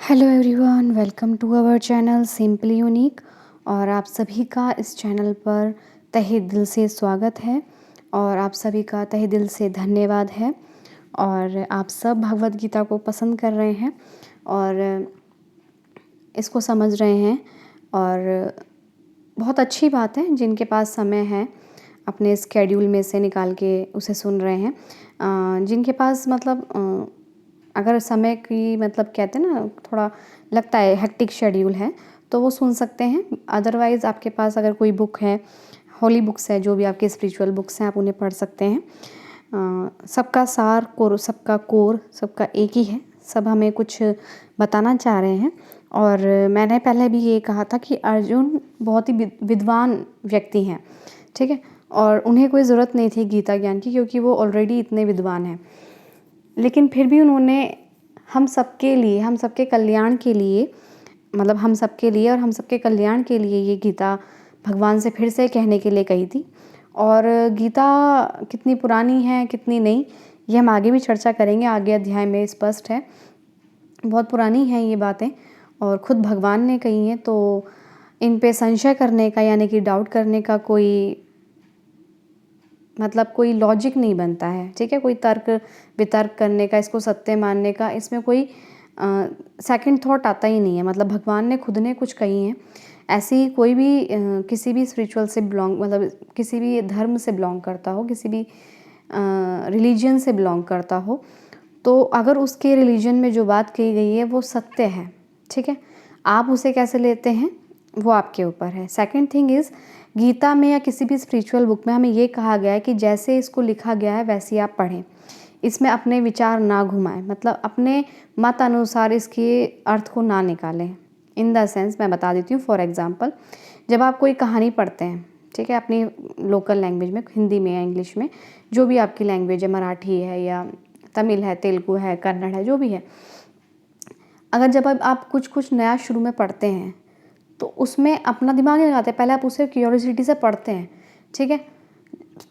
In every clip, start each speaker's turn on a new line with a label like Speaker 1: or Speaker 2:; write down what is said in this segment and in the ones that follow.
Speaker 1: Hello everyone, welcome to our channel Simply Unique. और आप सभी का इस चैनल पर तहे दिल से स्वागत है और आप सभी का तहे दिल से धन्यवाद है। और आप सब भगवद गीता को पसंद कर रहे हैं और इसको समझ रहे हैं और बहुत अच्छी बात है। जिनके पास समय है अपने स्केड्यूल में से निकाल के उसे सुन रहे हैं। जिनके पास मतलब अगर समय की मतलब कहते हैं ना, थोड़ा लगता है हेक्टिक शेड्यूल है तो वो सुन सकते हैं। अदरवाइज़ आपके पास अगर कोई बुक है, होली बुक्स है, जो भी आपके स्पिरिचुअल बुक्स हैं, आप उन्हें पढ़ सकते हैं। सबका सार कोर, सबका कोर, सबका एक ही है। सब हमें कुछ बताना चाह रहे हैं। और मैंने पहले भी ये कहा था कि अर्जुन बहुत ही विद्वान व्यक्ति हैं, ठीक है। और उन्हें कोई ज़रूरत नहीं थी गीता ज्ञान की, क्योंकि वो ऑलरेडी इतने विद्वान हैं। लेकिन फिर भी उन्होंने हम सबके लिए, हम सबके कल्याण के लिए, मतलब हम सबके लिए और हम सबके कल्याण के लिए ये गीता भगवान से फिर से कहने के लिए कही थी। और गीता कितनी पुरानी है कितनी नहीं, ये हम आगे भी चर्चा करेंगे। आगे अध्याय में स्पष्ट है, बहुत पुरानी हैं ये बातें और ख़ुद भगवान ने कही हैं। तो इन पे संशय करने का, यानी कि डाउट करने का कोई मतलब कोई लॉजिक नहीं बनता है, ठीक है। कोई तर्क वितर्क करने का, इसको सत्य मानने का, इसमें कोई सेकंड थॉट आता ही नहीं है। मतलब भगवान ने खुद ने कुछ कही हैं। ऐसी कोई भी किसी भी स्पिरिचुअल से बिलोंग, मतलब किसी भी धर्म से बिलोंग करता हो, किसी भी रिलीजन से बिलोंग करता हो, तो अगर उसके रिलीजन में जो बात कही गई है वो सत्य है, ठीक है। आप उसे कैसे लेते हैं वो आपके ऊपर है। सेकंड थिंग इज़, गीता में या किसी भी स्पिरिचुअल बुक में हमें ये कहा गया है कि जैसे इसको लिखा गया है वैसे आप पढ़ें। इसमें अपने विचार ना घुमाएं, मतलब अपने मत अनुसार इसके अर्थ को ना निकालें। इन द सेंस मैं बता देती हूँ। फॉर एग्जांपल, जब आप कोई कहानी पढ़ते हैं, ठीक है, अपनी लोकल लैंग्वेज में, हिंदी में या इंग्लिश में, जो भी आपकी लैंग्वेज है, मराठी है या तमिल है, तेलुगु है, कन्नड़ है, जो भी है, अगर जब आप कुछ नया शुरू में पढ़ते हैं तो उसमें अपना दिमाग नहीं लगाते। पहले आप उसे क्यूरियोसिटी से पढ़ते हैं, ठीक है,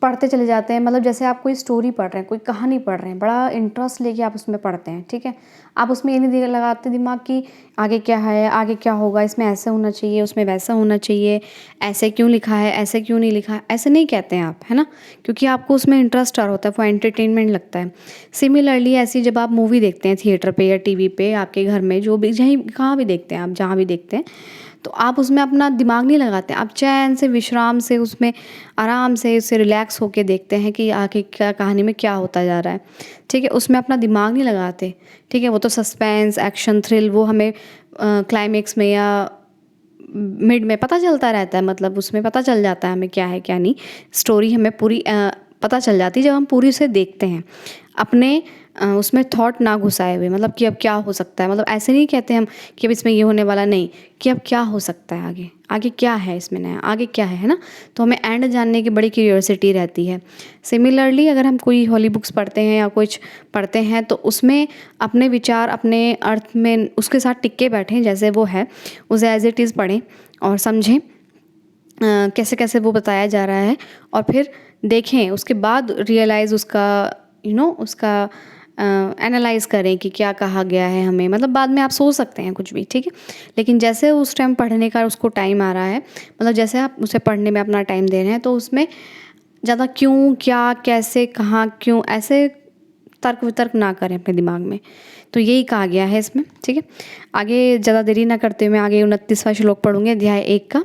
Speaker 1: पढ़ते चले जाते हैं। मतलब जैसे आप कोई स्टोरी पढ़ रहे हैं, कोई कहानी पढ़ रहे हैं, बड़ा इंटरेस्ट लेके आप उसमें पढ़ते हैं, ठीक है। आप उसमें ये नहीं लगाते दिमाग कि आगे क्या है, आगे क्या होगा, इसमें ऐसे होना चाहिए, उसमें वैसा होना चाहिए, ऐसे क्यों लिखा है, ऐसे क्यों नहीं लिखा है, ऐसे नहीं कहते हैं आप, है ना। क्योंकि आपको उसमें इंटरेस्ट आ होता है, वो एंटरटेनमेंट लगता है। सिमिलरली ऐसी जब आप मूवी देखते हैं थिएटर पे या टीवी पे, आपके घर में, जो भी जहीं कहाँ भी देखते हैं आप, जहाँ भी देखते हैं, तो आप उसमें अपना दिमाग नहीं लगाते। आप चैन से, विश्राम से, उसमें आराम से उससे रिलैक्स होके देखते हैं कि आगे क्या कहानी में क्या होता जा रहा है, ठीक है। उसमें अपना दिमाग नहीं लगाते, ठीक है। वो तो सस्पेंस, एक्शन, थ्रिल, वो हमें क्लाइमेक्स में या मिड में पता चलता रहता है। मतलब उसमें पता चल जाता है हमें क्या है क्या नहीं। स्टोरी हमें पूरी पता चल जाती है जब हम पूरी उसे देखते हैं, अपने उसमें थॉट ना घुसाए हुए। मतलब कि अब क्या हो सकता है, मतलब ऐसे नहीं कहते हम कि अब इसमें ये होने वाला, नहीं, कि अब क्या हो सकता है, आगे आगे क्या है इसमें नया, आगे क्या है ना। तो हमें एंड जानने की बड़ी क्यूरियोसिटी रहती है। सिमिलरली अगर हम कोई हॉली बुक्स पढ़ते हैं या कुछ पढ़ते हैं तो उसमें अपने विचार, अपने अर्थ में उसके साथ टिक बैठें, जैसे वो है उसे एज इट इज़ पढ़ें और समझें कैसे कैसे वो बताया जा रहा है। और फिर देखें, उसके बाद रियलाइज़ उसका उसका एनालाइज़ करें कि क्या कहा गया है हमें। मतलब बाद में आप सोच सकते हैं कुछ भी, ठीक है। लेकिन जैसे उस टाइम पढ़ने का उसको टाइम आ रहा है, मतलब जैसे आप उसे पढ़ने में अपना टाइम दे रहे हैं, तो उसमें ज़्यादा क्यों, क्या, कैसे, कहाँ, क्यों, ऐसे तर्क वितर्क ना करें अपने दिमाग में। तो यही कहा गया है इसमें, ठीक है। आगे ज़्यादा देरी ना करते हुए आगे 29वां श्लोक पढ़ूंगे अध्याय 1 का।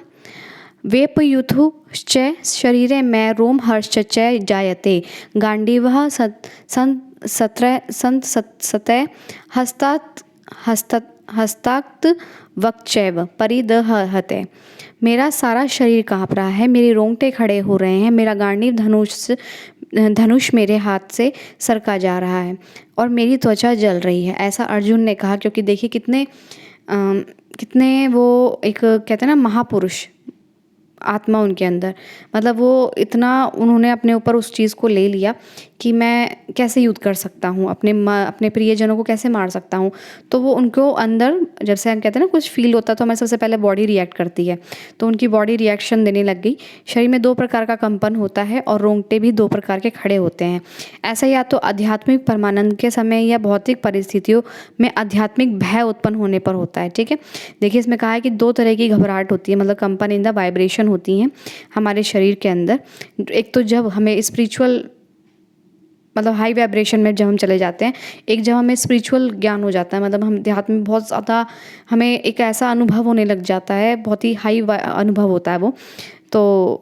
Speaker 1: वेपयुथु च शरीरे में रोम हर्ष च जायते गांडीवः सतय हस्तात् वक्चैव परिदहते। मेरा सारा शरीर काँप रहा है, मेरे रोंगटे खड़े हो रहे हैं, मेरा गांडीव धनुष मेरे हाथ से सरका जा रहा है और मेरी त्वचा जल रही है। ऐसा अर्जुन ने कहा, क्योंकि देखिए कितने वो एक कहते हैं ना महापुरुष आत्मा उनके अंदर, मतलब वो इतना उन्होंने अपने ऊपर उस चीज़ को ले लिया कि मैं कैसे युद्ध कर सकता हूँ, अपने प्रियजनों को कैसे मार सकता हूँ। तो वो उनको अंदर, जैसे हम कहते हैं ना कुछ फ़ील होता है तो हमें सबसे पहले बॉडी रिएक्ट करती है, तो उनकी बॉडी रिएक्शन देने लग गई। शरीर में 2 प्रकार का कंपन होता है और रोंगटे भी 2 प्रकार के खड़े होते हैं। ऐसा या तो आध्यात्मिक परमानंद के समय या भौतिक परिस्थितियों में आध्यात्मिक भय उत्पन्न होने पर होता है, ठीक है। देखिए इसमें कहा है कि 2 तरह की घबराहट होती है, मतलब कंपन इन द वाइब्रेशन होती हैं हमारे शरीर के अंदर। एक तो जब हमें स्पिरिचुअल, मतलब हाई वाइब्रेशन में जब हम चले जाते हैं, एक जब हमें स्पिरिचुअल ज्ञान हो जाता है, मतलब हम अध्यात्म में बहुत ज़्यादा हमें एक ऐसा अनुभव होने लग जाता है, बहुत ही हाई अनुभव होता है वो। तो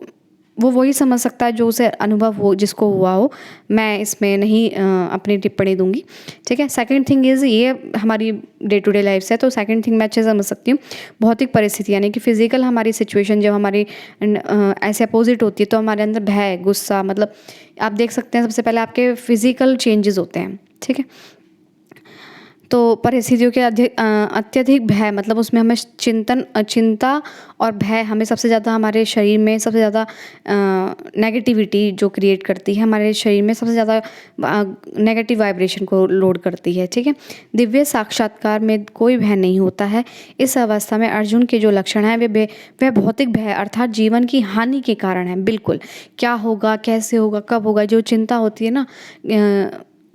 Speaker 1: वो वही समझ सकता है जो उसे अनुभव हो, जिसको हुआ हो। मैं इसमें नहीं अपनी टिप्पणी दूंगी, ठीक है। सेकंड थिंग इज़, ये हमारी डे टू डे लाइफ से है, तो सेकंड थिंग मैं अच्छे से समझ सकती हूँ। भौतिक परिस्थिति यानी कि फिजिकल हमारी सिचुएशन जब हमारी ऐसे अपोजिट होती है तो हमारे अंदर भय, गुस्सा, मतलब आप देख सकते हैं सबसे पहले आपके फिजिकल चेंजेस होते हैं, ठीक है। तो परिस्थितियों के अत्यधिक भय, मतलब उसमें हमें चिंता और भय हमें सबसे ज़्यादा हमारे शरीर में सबसे ज़्यादा नेगेटिविटी जो क्रिएट करती है, हमारे शरीर में सबसे ज़्यादा नेगेटिव वाइब्रेशन को लोड करती है, ठीक है। दिव्य साक्षात्कार में कोई भय नहीं होता है। इस अवस्था में अर्जुन के जो लक्षण हैं वह भौतिक भय अर्थात जीवन की हानि के कारण है। बिल्कुल, क्या होगा, कैसे होगा, कब होगा, जो चिंता होती है ना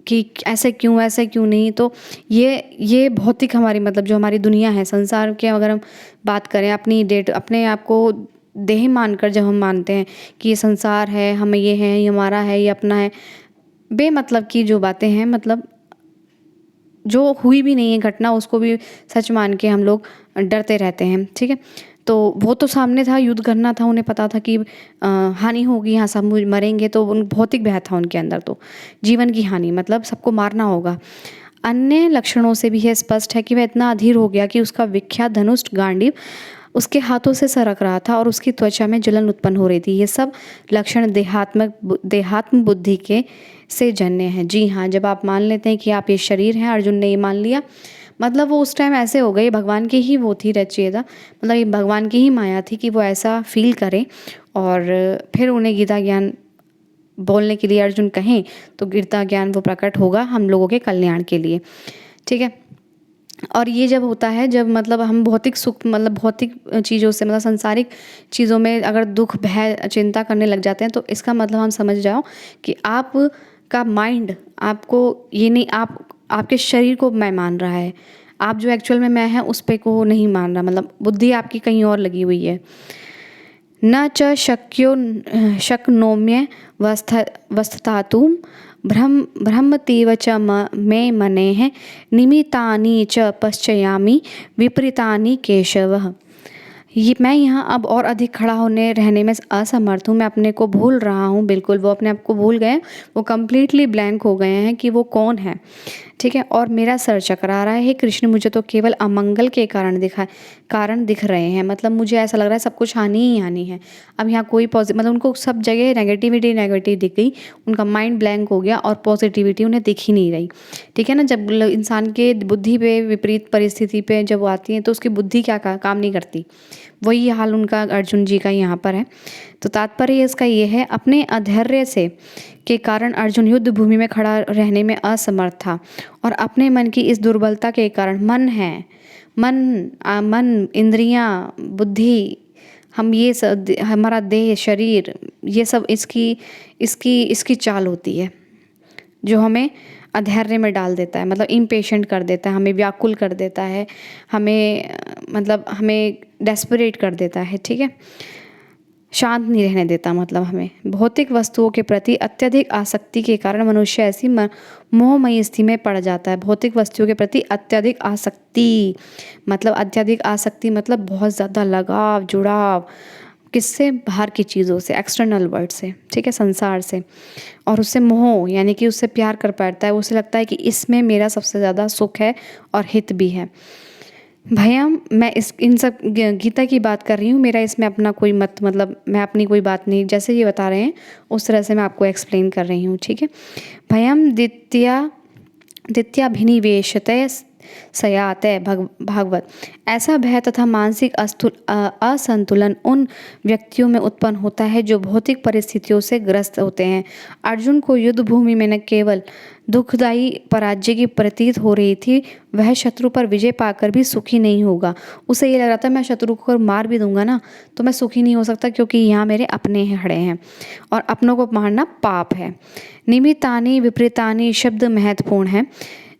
Speaker 1: कि ऐसे क्यों नहीं, तो ये भौतिक हमारी, मतलब जो हमारी दुनिया है, संसार के अगर हम बात करें, अपने आप को देह मानकर जब हम मानते हैं कि ये संसार है, हमें ये है, ये हमारा है, ये अपना है, बेमतलब की जो बातें हैं, मतलब जो हुई भी नहीं है घटना, उसको भी सच मान के हम लोग डरते रहते हैं, ठीक है। तो वो तो सामने था, युद्ध करना था, उन्हें पता था कि हानि होगी, यहाँ सब मरेंगे, तो उन भौतिक भय था उनके अंदर, तो जीवन की हानि, मतलब सबको मारना होगा। अन्य लक्षणों से भी यह स्पष्ट है कि वह इतना अधीर हो गया कि उसका विख्यात धनुष गांडीव उसके हाथों से सरक रहा था और उसकी त्वचा में जलन उत्पन्न हो रही थी। ये सब लक्षण देहात्म बुद्धि के से जन्य हैं। जी हाँ, जब आप मान लेते हैं कि आप ये शरीर हैं, अर्जुन ने ये मान लिया, मतलब वो उस टाइम ऐसे हो गए, भगवान की ही वो थी रचयिता, मतलब ये भगवान की ही माया थी कि वो ऐसा फील करें और फिर उन्हें गीता ज्ञान बोलने के लिए अर्जुन कहें, तो गीता ज्ञान वो प्रकट होगा हम लोगों के कल्याण के लिए, ठीक है। और ये जब होता है, जब मतलब हम भौतिक सुख, मतलब भौतिक चीज़ों से, मतलब सांसारिक चीज़ों में अगर दुख, भय, चिंता करने लग जाते हैं, तो इसका मतलब हम समझ जाओ कि आप का माइंड आपको ये नहीं, आपके शरीर को मैं मान रहा है, आप जो एक्चुअल में मैं है उस पे को नहीं मान रहा, मतलब बुद्धि आपकी कहीं और लगी हुई है। न च शक्यो शक्नोम्य वस्थातुं भ्रमतीव च मे मनेः निमित्तानि च पश्ययामि विपरीतानि केशवः। ये मैं यहाँ अब और अधिक खड़ा होने रहने में असमर्थ हूँ, मैं अपने को भूल रहा हूँ, बिल्कुल वो अपने आप को भूल गए, वो कम्प्लीटली ब्लैंक हो गए हैं कि वो कौन है, ठीक है। और मेरा सर चकरा रहा है, हे कृष्ण मुझे तो केवल अमंगल के कारण दिख रहे हैं, मतलब मुझे ऐसा लग रहा है सब कुछ हानि ही हानि है। अब यहाँ कोई पॉजिटिव, मतलब उनको सब जगह नेगेटिविटी दिख गई, उनका माइंड ब्लैंक हो गया और पॉजिटिविटी उन्हें दिख ही नहीं रही, ठीक है ना। जब इंसान के बुद्धि पे विपरीत परिस्थिति पे जब वो आती है तो उसकी बुद्धि क्या काम नहीं करती, वही हाल उनका अर्जुन जी का यहाँ पर है। तो तात्पर्य इसका ये है, अपने अधैर्य से के कारण अर्जुन युद्ध भूमि में खड़ा रहने में असमर्थ था और अपने मन की इस दुर्बलता के कारण मन, इंद्रियां, बुद्धि, हम ये सब, हमारा देह, शरीर, ये सब इसकी चाल होती है जो हमें अधैर्य में डाल देता है, मतलब इम्पेशेंट कर देता है, हमें व्याकुल कर देता है, हमें डेस्परेट कर देता है, ठीक है, शांत नहीं रहने देता, मतलब हमें भौतिक वस्तुओं के प्रति अत्यधिक आसक्ति के कारण मनुष्य ऐसी मोहमयी स्थिति में पड़ जाता है। भौतिक वस्तुओं के प्रति अत्यधिक आसक्ति मतलब बहुत ज़्यादा लगाव, जुड़ाव, किससे, बाहर की चीज़ों से, एक्सटर्नल वर्ल्ड से, ठीक है, संसार से, और उससे मोह यानी कि उससे प्यार कर पाता है, उसे लगता है कि इसमें मेरा सबसे ज़्यादा सुख है और हित भी है। भैया मैं इन सब गीता की बात कर रही हूँ, मेरा इसमें अपना कोई मतलब मैं अपनी कोई बात नहीं, जैसे ये बता रहे हैं उस तरह से मैं आपको एक्सप्लेन कर रही हूँ, ठीक है। भयम द्वितीयाभिनिवेशते सयाते भागवत। ऐसा भय तथा मानसिक असंतुलन उन व्यक्तियों में उत्पन्न होता है जो भौतिक परिस्थितियों से ग्रस्त होते हैं। अर्जुन को युद्ध भूमि में न केवल दुखदायी पराजय की प्रतीत हो रही थी, वह शत्रु पर विजय पाकर भी सुखी नहीं होगा। उसे ये लग रहा था मैं शत्रु को मार भी दूंगा ना तो मैं सुखी नहीं हो सकता, क्योंकि यहाँ मेरे अपने खड़े हैं और अपनों को मारना पाप है। निमित्तानि विपरीतानि शब्द महत्वपूर्ण है।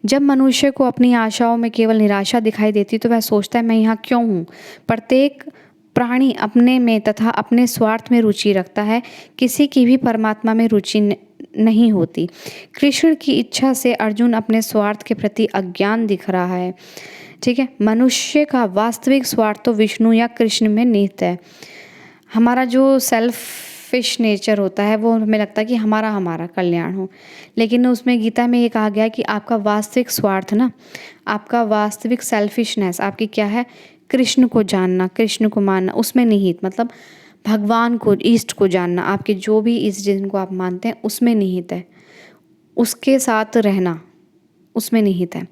Speaker 1: जब मनुष्य को अपनी आशाओं में केवल निराशा दिखाई देती तो वह सोचता है मैं यहाँ क्यों हूँ। प्रत्येक प्राणी अपने में तथा अपने स्वार्थ में रुचि रखता है, किसी की भी परमात्मा में रुचि नहीं होती। कृष्ण की इच्छा से अर्जुन अपने स्वार्थ के प्रति अज्ञान दिख रहा है। ठीक है, मनुष्य का वास्तविक स्वार्थ तो विष्णु या कृष्ण में निहित है। हमारा जो सेल्फिश नेचर होता है वो हमें लगता है कि हमारा कल्याण हो, लेकिन उसमें गीता में ये कहा गया है कि आपका वास्तविक स्वार्थ ना, आपका वास्तविक सेल्फिशनेस आपकी क्या है, कृष्ण को जानना, कृष्ण को मानना, उसमें निहित, मतलब भगवान को, ईष्ट को जानना, आपके जो भी इस जिनको आप मानते हैं उसमें निहित है, उसके साथ रहना उसमें निहित है।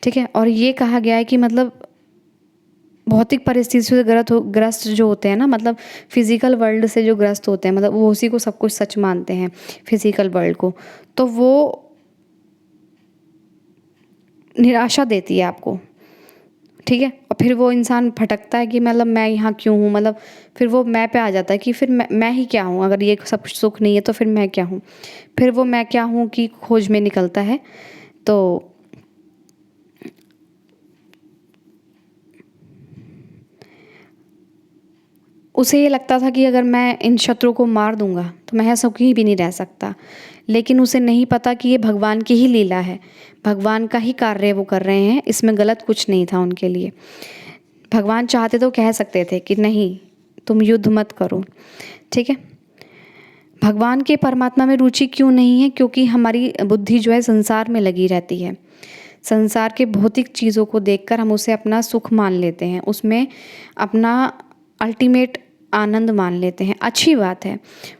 Speaker 1: ठीक है, और ये कहा गया है कि मतलब भौतिक परिस्थिति से ग्रस्त जो होते हैं ना, मतलब फिजिकल वर्ल्ड से जो ग्रस्त होते हैं, मतलब वो उसी को सब कुछ सच मानते हैं फिजिकल वर्ल्ड को, तो वो निराशा देती है आपको। ठीक है, और फिर वो इंसान भटकता है कि मतलब मैं यहाँ क्यों हूँ, मतलब फिर वो मैं पे आ जाता है कि फिर मैं ही क्या हूँ, अगर ये सब सुख नहीं है तो फिर मैं क्या हूँ, फिर वो मैं क्या हूँ की खोज में निकलता है। तो उसे ये लगता था कि अगर मैं इन शत्रु को मार दूंगा तो मैं ऐसा कहीं भी नहीं रह सकता, लेकिन उसे नहीं पता कि ये भगवान की ही लीला है, भगवान का ही कार्य वो कर रहे हैं, इसमें गलत कुछ नहीं था उनके लिए। भगवान चाहते तो कह सकते थे कि नहीं तुम युद्ध मत करो। ठीक है, भगवान के परमात्मा में रुचि क्यों नहीं है, क्योंकि हमारी बुद्धि जो है संसार में लगी रहती है। संसार के भौतिक चीज़ों को देखकर हम उसे अपना सुख मान लेते हैं, उसमें अपना अल्टीमेट आनंद मान लेते हैं। अच्छी बात है,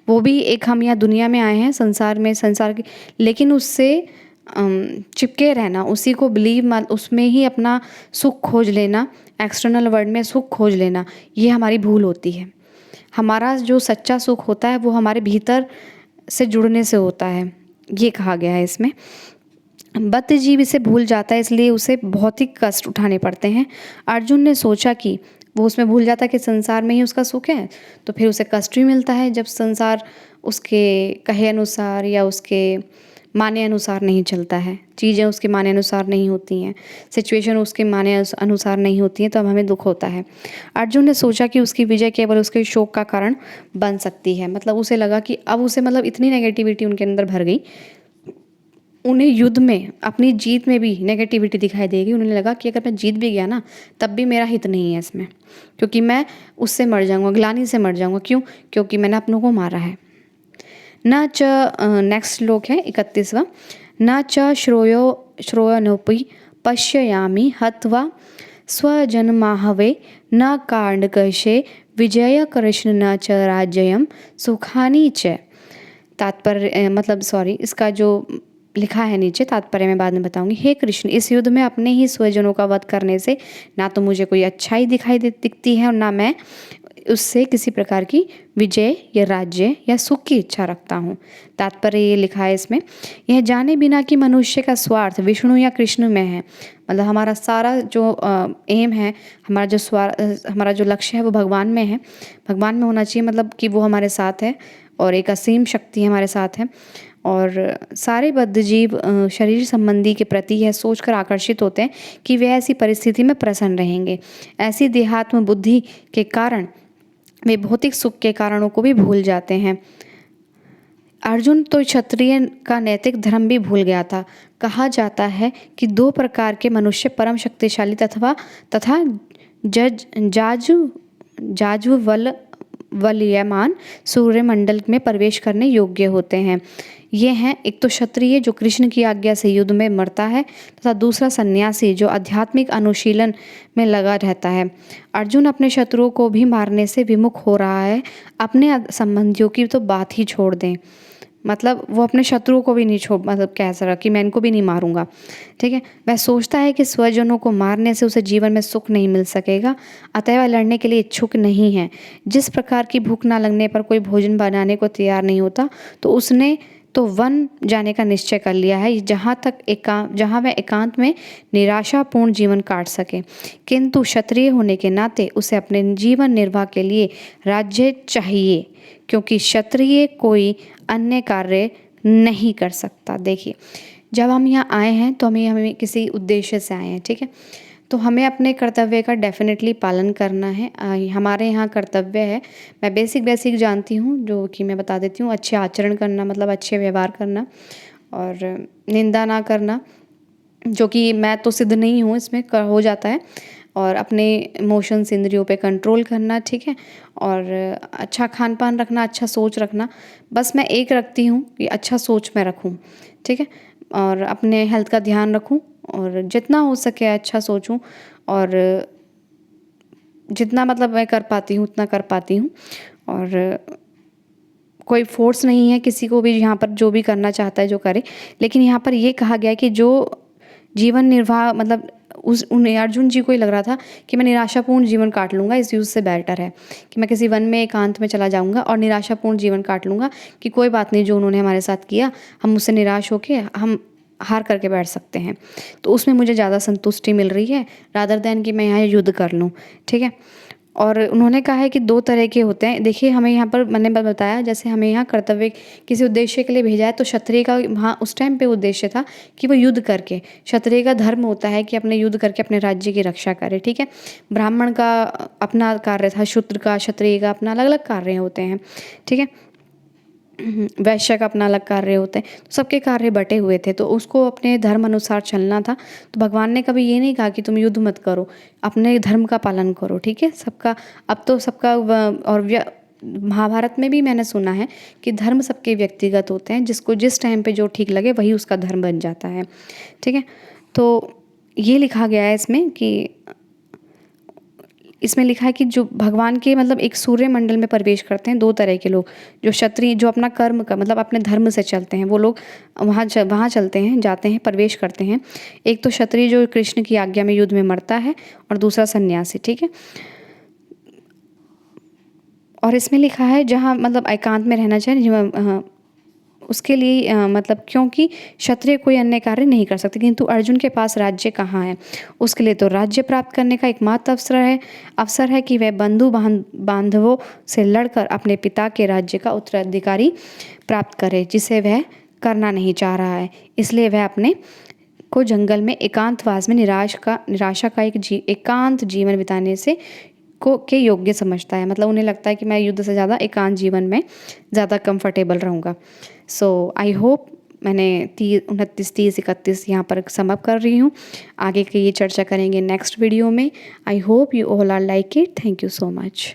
Speaker 1: वो भी एक, हम यहाँ दुनिया में आए हैं संसार में, संसार की, लेकिन उससे चिपके रहना, उसी को बिलीव, उसमें ही अपना सुख खोज लेना, एक्सटर्नल वर्ल्ड में सुख खोज लेना, ये हमारी भूल होती है। हमारा जो सच्चा सुख होता है वो हमारे भीतर से जुड़ने से होता है, ये कहा गया है इसमें। बद्ध जीव इसे भूल जाता है, इसलिए उसे भौतिक कष्ट उठाने पड़ते हैं। अर्जुन ने सोचा कि वो उसमें भूल जाता है कि संसार में ही उसका सुख है, तो फिर उसे कष्ट भी मिलता है जब संसार उसके कहे अनुसार या उसके माने अनुसार नहीं चलता है, चीज़ें उसके माने अनुसार नहीं होती हैं, सिचुएशन उसके माने अनुसार नहीं होती हैं, तो अब हमें दुख होता है। अर्जुन ने सोचा कि उसकी विजय केवल उसके शोक का कारण बन सकती है, मतलब उसे लगा कि अब उसे, मतलब इतनी नेगेटिविटी उनके अंदर भर गई, उन्हें युद्ध में, अपनी जीत में भी नेगेटिविटी दिखाई देगी। उन्हें लगा कि अगर मैं जीत भी गया ना तब भी मेरा हित नहीं है इसमें, क्योंकि मैं उससे मर जाऊंगा, ग्लानि से मर जाऊंगा। क्यों? क्योंकि मैंने अपनों को मारा है। न च, नेक्स्ट श्लोक है 31वां, न च श्रोयोनोपि पश्ययामि हत्वा स्वजन्माहवे न कांडकशे विजय कृष्ण न च राज्यम सुखानि च। तात्पर्य, मतलब सॉरी, इसका जो लिखा है नीचे, तात्पर्य मैं बाद में बताऊंगी। हे कृष्ण, इस युद्ध में अपने ही स्वजनों का वध करने से ना तो मुझे कोई अच्छाई दिखती है और ना मैं उससे किसी प्रकार की विजय या राज्य या सुख की इच्छा रखता हूँ। तात्पर्य ये लिखा है इसमें, यह जाने बिना कि मनुष्य का स्वार्थ विष्णु या कृष्ण में है, मतलब हमारा सारा जो एम है, हमारा जो लक्ष्य है वो भगवान में है, भगवान में होना चाहिए, मतलब कि वो हमारे साथ है और एक असीम शक्ति हमारे साथ है। और सारे बद्ध जीव शरीर संबंधी के प्रति यह सोचकर आकर्षित होते हैं कि वे ऐसी परिस्थिति में प्रसन्न रहेंगे। ऐसी देहात्म बुद्धि के कारण वे भौतिक सुख के कारणों को भी भूल जाते हैं। अर्जुन तो क्षत्रिय का नैतिक धर्म भी भूल गया था। कहा जाता है कि दो प्रकार के मनुष्य परम शक्तिशाली तथा जाज्वल्यमान सूर्यमंडल में प्रवेश करने योग्य होते हैं। ये हैं, एक तो क्षत्रिय जो कृष्ण की आज्ञा से युद्ध में मरता है, तथा दूसरा सन्यासी जो आध्यात्मिक अनुशीलन में लगा रहता है। अर्जुन अपने शत्रुओं को भी मारने से विमुख हो रहा है, अपने संबंधियों की तो बात ही छोड़ दें। मतलब वो अपने शत्रुओं को भी नहीं छोड़ मतलब कह सका कि मैं इनको भी नहीं मारूंगा, ठीक है। वह सोचता है कि स्वजनों को मारने से उसे जीवन में सुख नहीं मिल सकेगा, अतः वह लड़ने के लिए इच्छुक नहीं है। जिस प्रकार की भूख ना लगने पर कोई भोजन बनाने को तैयार नहीं होता, तो उसने तो वन जाने का निश्चय कर लिया है, जहाँ वह एकांत में निराशापूर्ण जीवन काट सके। किंतु क्षत्रिय होने के नाते उसे अपने जीवन निर्वाह के लिए राज्य चाहिए, क्योंकि क्षत्रिय कोई अन्य कार्य नहीं कर सकता। देखिए, जब हम यहाँ आए हैं तो हमें किसी उद्देश्य से आए हैं, ठीक है। तो हमें अपने कर्तव्य का डेफिनेटली पालन करना है। हमारे यहाँ कर्तव्य है, मैं बेसिक जानती हूँ जो कि मैं बता देती हूँ। अच्छे आचरण करना मतलब अच्छे व्यवहार करना और निंदा ना करना, जो कि मैं तो सिद्ध नहीं हूँ इसमें, हो जाता है। और अपने इमोशंस इंद्रियों पे कंट्रोल करना, ठीक है। और अच्छा खान पान रखना, अच्छा सोच रखना। बस मैं एक रखती हूँ कि अच्छा सोच मैं रखूँ, ठीक है। और अपने हेल्थ का ध्यान रखूँ और जितना हो सके अच्छा सोचूं, और जितना मतलब मैं कर पाती हूँ उतना कर पाती हूँ। और कोई फोर्स नहीं है किसी को भी, यहाँ पर जो भी करना चाहता है जो करे। लेकिन यहाँ पर ये कहा गया है कि जो जीवन निर्वाह मतलब उन्हें अर्जुन जी को ही लग रहा था कि मैं निराशापूर्ण जीवन काट लूँगा, इस यूज़ से बेटर है कि मैं किसी वन में एकांत में चला जाऊँगा और निराशापूर्ण जीवन काट लूँगा, कि कोई बात नहीं, जो उन्होंने हमारे साथ किया हम उससे निराश होके हम हार करके बैठ सकते हैं। तो उसमें मुझे ज़्यादा संतुष्टि मिल रही है रादर दैन कि मैं यहाँ युद्ध कर लूँ, ठीक है। और उन्होंने कहा है कि 2 तरह के होते हैं। देखिए, हमें यहाँ पर मैंने बताया जैसे हमें यहाँ कर्तव्य किसी उद्देश्य के लिए भेजा है, तो क्षत्रिय का वहाँ उस टाइम पे उद्देश्य था कि वो युद्ध करके, क्षत्रिय का धर्म होता है कि अपने युद्ध करके अपने राज्य की रक्षा करे, ठीक है। ब्राह्मण का अपना कार्य था, शूद्र का, क्षत्रिय का अपना अलग अलग कार्य होते हैं, ठीक है। वैश्य का अपना अलग कार्य होते हैं, तो सबके कार्य बटे हुए थे, तो उसको अपने धर्म अनुसार चलना था। तो भगवान ने कभी ये नहीं कहा कि तुम युद्ध मत करो, अपने धर्म का पालन करो, ठीक है। सबका अब तो सबका और महाभारत में भी मैंने सुना है कि धर्म सबके व्यक्तिगत होते हैं, जिसको जिस टाइम पे जो ठीक लगे वही उसका धर्म बन जाता है, ठीक है। तो ये लिखा गया है इसमें लिखा है कि जो भगवान के मतलब एक सूर्य मंडल में प्रवेश करते हैं 2 तरह के लोग, जो क्षत्रिय जो अपना कर्म का मतलब अपने धर्म से चलते हैं, वो लोग वहाँ चलते हैं, जाते हैं, प्रवेश करते हैं। एक तो क्षत्रिय जो कृष्ण की आज्ञा में युद्ध में मरता है, और दूसरा सन्यासी, ठीक है। और इसमें लिखा है जहाँ मतलब एकांत में रहना चाहिए, उसके लिए मतलब क्योंकि क्षत्रिय कोई अन्य कार्य नहीं कर सकते, किंतु अर्जुन के पास राज्य कहाँ है। उसके लिए तो राज्य प्राप्त करने का एकमात्र अवसर है कि वह बंधु बांधवों से लड़कर अपने पिता के राज्य का उत्तराधिकारी प्राप्त करे, जिसे वह करना नहीं चाह रहा है। इसलिए वह अपने को जंगल में एकांतवास में निराशा का एकांत जीवन बिताने से के योग्य समझता है। मतलब उन्हें लगता है कि मैं युद्ध से ज़्यादा एकांत जीवन में ज़्यादा कंफर्टेबल रहूँगा। सो आई होप मैंने 29, 30, 31 यहाँ पर सम अप कर रही हूँ। आगे की ये चर्चा करेंगे नेक्स्ट वीडियो में। I hope you all are like it. Thank you so much.